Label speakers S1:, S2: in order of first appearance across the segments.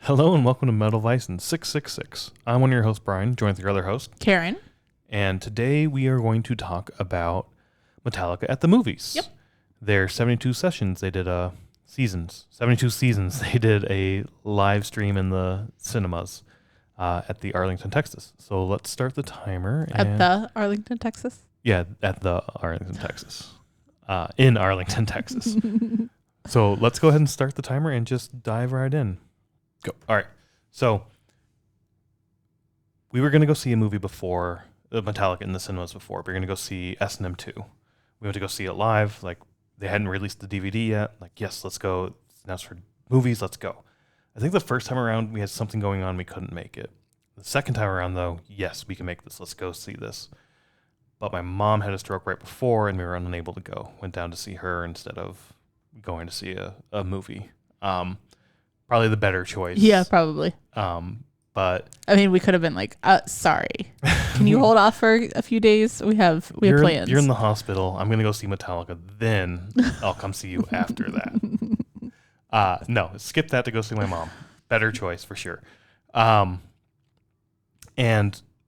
S1: Hello and welcome to MetalVice in 666. I'm one of your hosts, Brian, joined with your other host,
S2: Karen.
S1: and today we are going to talk about Metallica at the movies.
S2: Yep.
S1: Their 72 sessions, they did 72 seasons. They did a live stream in the cinemas at the Arlington, Texas. So let's start the timer.
S2: At the Arlington, Texas?
S1: Yeah, at the Arlington, Texas. In Arlington, Texas. So let's go ahead and start the timer and just dive right in. Go. All right. So we were going to go see a movie before, Metallica in the cinemas before. We were going to go see S&M 2. We went to go see it live. Like, they hadn't released the DVD yet. Like, yes, let's go. It's announced for movies. Let's go. I think the first time around, we had something going on. We couldn't make it. The second time around, though, yes, we can make this. Let's go see this. But my mom had a stroke right before, and we were unable to go. Went down to see her instead of going to see a movie. Probably the better choice.
S2: Yeah, probably.
S1: But
S2: I mean, we could have been like, sorry. Can you hold off for a few days? We have plans.
S1: You're in the hospital. I'm going to go see Metallica. Then I'll come see you after that. No, skip that to go see my mom. Better choice for sure. And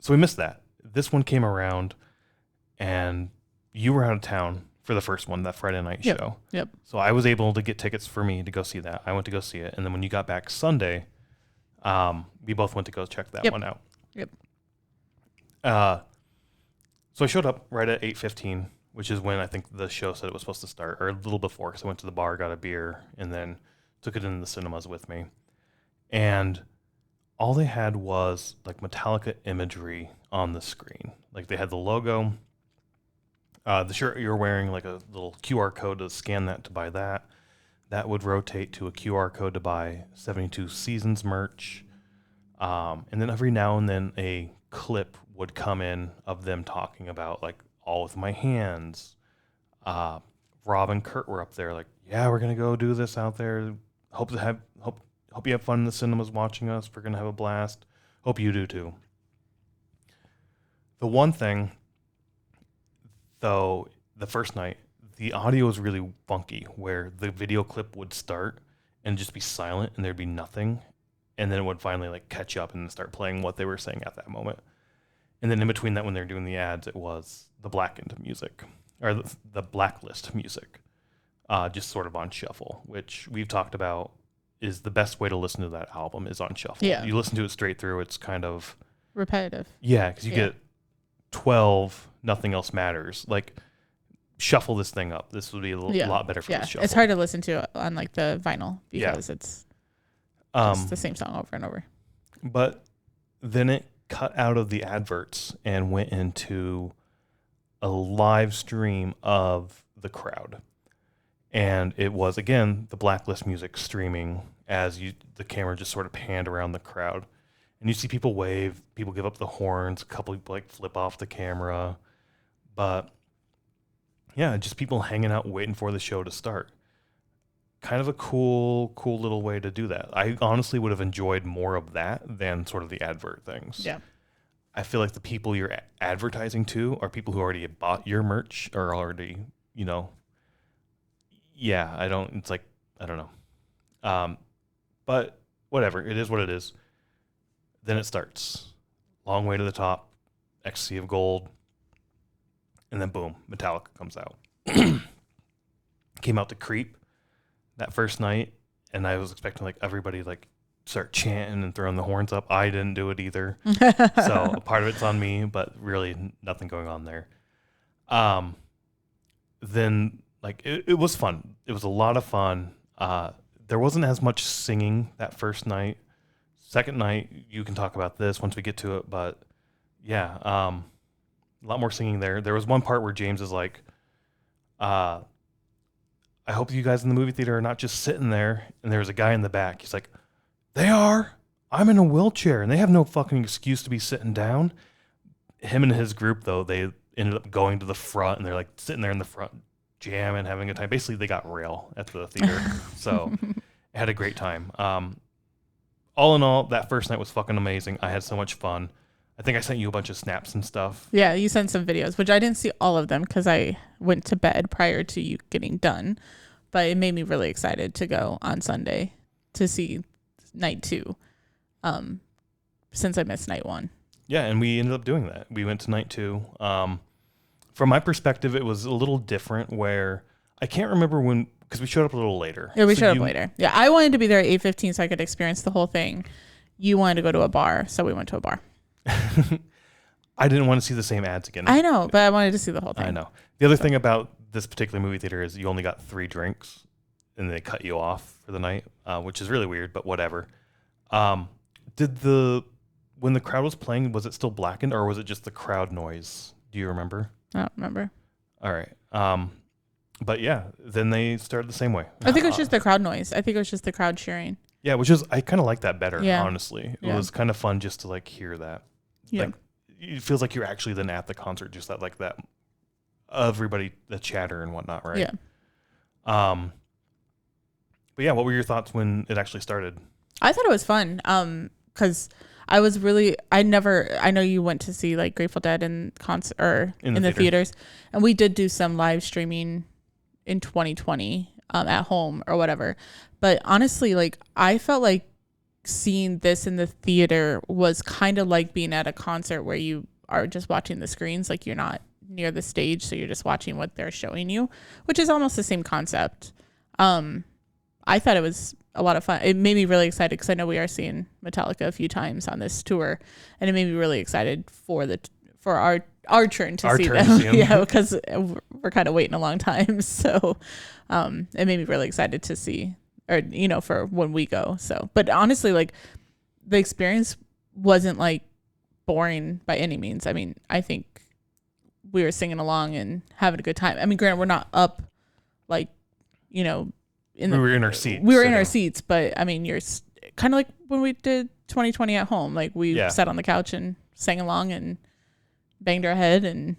S1: so we missed that. This one came around and you were out of town for the first one, that Friday night show.
S2: Yep.
S1: So I was able to get tickets for me to go see that. I went to go see it. And then when you got back Sunday, we both went to go check that one out.
S2: Yep.
S1: So I showed up right at 8:15, which is when I think the show said it was supposed to start, or a little before, because I went to the bar, got a beer, and then took it into the cinemas with me. And all they had was like Metallica imagery on the screen. Like they had the logo, the shirt you're wearing, like a little QR code to scan that to buy that. That would rotate to a QR code to buy 72 Seasons merch. And then every now and then a clip would come in of them talking about like All With My Hands. Rob and Kurt were up there like, yeah, we're going to go do this out there. Hope you have fun in the cinemas watching us. We're going to have a blast. Hope you do too. The one thing, though, the first night, the audio was really funky where the video clip would start and just be silent and there'd be nothing. And then it would finally like catch up and start playing what they were saying at that moment. And then in between that, when they're doing the ads, it was the blackened music or the blacklist music, just sort of on shuffle, which we've talked about is the best way to listen to that album is on shuffle.
S2: Yeah.
S1: You listen to it straight through. It's kind of
S2: repetitive.
S1: Yeah. Cause you get 12, nothing else matters. Like shuffle this thing up. This would be a lot better for the shuffle.
S2: It's hard to listen to on like the vinyl because it's just the same song over and over.
S1: But then it cut out of the adverts and went into a live stream of the crowd. And it was, again, the blacklist music streaming as the camera just sort of panned around the crowd. And you see people wave, people give up the horns, a couple people like flip off the camera. But yeah, just people hanging out waiting for the show to start. Kind of a cool little way to do that. I honestly would have enjoyed more of that than sort of the advert things.
S2: Yeah. I
S1: feel like the people you're advertising to are people who already bought your merch or already, I don't know. But whatever, it is what it is. Then it starts. Long Way to the Top, Ecstasy of Gold, and then boom, Metallica comes out. Came out to Creep that first night, and I was expecting like everybody like start chanting and throwing the horns up. I didn't do it either. So a part of it's on me, but really nothing going on there. Then like it was fun. It was a lot of fun. There wasn't as much singing that first night. Second night, you can talk about this once we get to it, but yeah, a lot more singing there. There was one part where James is like, I hope you guys in the movie theater are not just sitting there. And there was a guy in the back. He's like, they are. I'm in a wheelchair and they have no fucking excuse to be sitting down. Him and his group, though, they ended up going to the front and they're like sitting there in the front, jamming, having a time. Basically, they got rail at the theater. So I had a great time. All in all, that first night was fucking amazing. I had so much fun. I think I sent you a bunch of snaps and stuff.
S2: Yeah, you sent some videos, which I didn't see all of them because I went to bed prior to you getting done. But it made me really excited to go on Sunday to see night 2. since I missed night 1.
S1: Yeah, and we ended up doing that. We went to night 2. From my perspective, it was a little different where I can't remember when, because we showed up a little later.
S2: Yeah, we showed up later. Yeah, I wanted to be there at 8:15 so I could experience the whole thing. You wanted to go to a bar, so we went to a bar.
S1: I didn't want to see the same ads again.
S2: I know, but I wanted to see the whole thing.
S1: I know. The other thing about this particular movie theater is you only got 3 drinks, and they cut you off for the night, which is really weird, but whatever. When the crowd was playing, was it still blackened, or was it just the crowd noise? Do you remember?
S2: I don't remember.
S1: All right. But yeah, then they started the same way.
S2: I think it was just the crowd noise. I think it was just the crowd cheering.
S1: Yeah, which is, I kind of like that better,
S2: Yeah.
S1: honestly. It was kind of fun just to like hear that.
S2: Yeah.
S1: Like, it feels like you're actually then at the concert, just that like that everybody, the chatter and whatnot, right?
S2: Yeah.
S1: But yeah, what were your thoughts when it actually started?
S2: I thought it was fun. Because I know you went to see like Grateful Dead in concert or in the theaters, and we did do some live streaming in 2020 at home or whatever. But honestly, like I felt like seeing this in the theater was kind of like being at a concert where you are just watching the screens, like you're not near the stage, so you're just watching what they're showing you, which is almost the same concept. I thought it was a lot of fun. It made me really excited because I know we are seeing Metallica a few times on this tour, and it made me really excited for our turn to see them. Yeah, because we're kind of waiting a long time, so it made me really excited to see, or for when we go. So, but honestly, like the experience wasn't like boring by any means. I mean, I think we were singing along and having a good time. I mean, granted, we're not up like we were in our seats. We were in our seats, but I mean, you're kind of like when we did 2020 at home. Like we sat on the couch and sang along and banged our head, and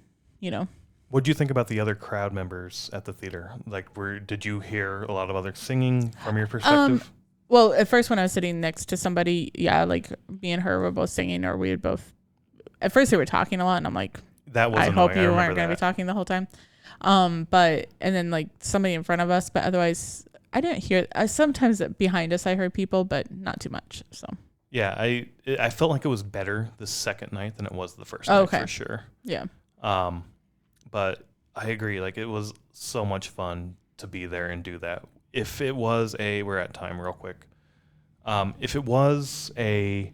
S1: What do you think about the other crowd members at the theater? Like, did you hear a lot of other singing from your perspective?
S2: Well, at first when I was sitting next to somebody, like me and her were both singing, or we had both. At first they were talking a lot, and I'm like,
S1: that was
S2: I
S1: annoying.
S2: hope you weren't going to be talking the whole time. And then like somebody in front of us, but otherwise I didn't hear. Sometimes behind us I heard people, but not too much. So
S1: yeah, I felt like it was better the second night than it was the first night for sure.
S2: Yeah.
S1: But I agree. Like it was so much fun to be there and do that. If it was we're at time real quick. If it was a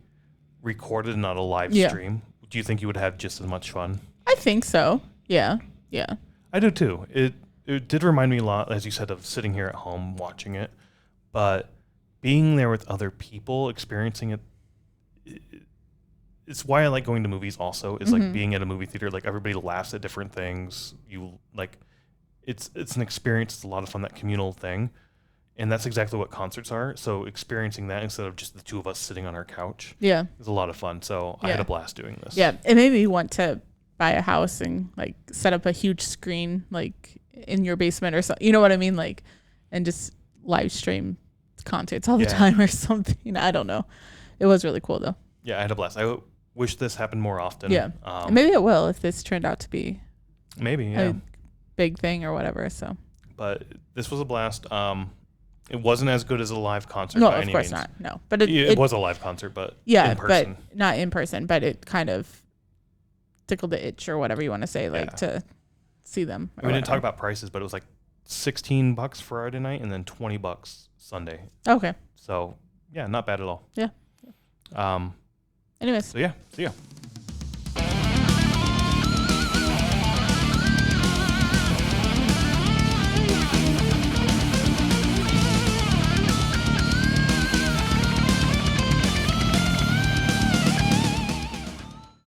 S1: recorded and not a live stream, do you think you would have just as much fun?
S2: I think so. Yeah. Yeah.
S1: I do too. It did remind me a lot, as you said, of sitting here at home watching it, but being there with other people, experiencing it, it's why I like going to movies also, is like being at a movie theater, like everybody laughs at different things. You like, it's an experience. It's a lot of fun, that communal thing. And that's exactly what concerts are. So experiencing that instead of just the two of us sitting on our couch is a lot of fun. So I had a blast doing this.
S2: Yeah. It made me want to buy a house and like set up a huge screen like in your basement or something. You know what I mean? Like, and just live stream concerts all the time or something. I don't know. It was really cool though.
S1: Yeah, I had a blast. I wish this happened more often.
S2: Yeah. Maybe it will if this turned out to be
S1: a
S2: big thing or whatever. So,
S1: but this was a blast. It wasn't as good as a live concert by any means. No, of course not.
S2: No, but
S1: it was a live concert, but in person.
S2: But not in person. But it kind of tickled the itch or whatever you want to say, like to see them.
S1: We didn't talk about prices, but it was like $16 Friday night and then $20 Sunday.
S2: Okay.
S1: So yeah, not bad at all.
S2: Yeah.
S1: Anyways. So yeah, see ya.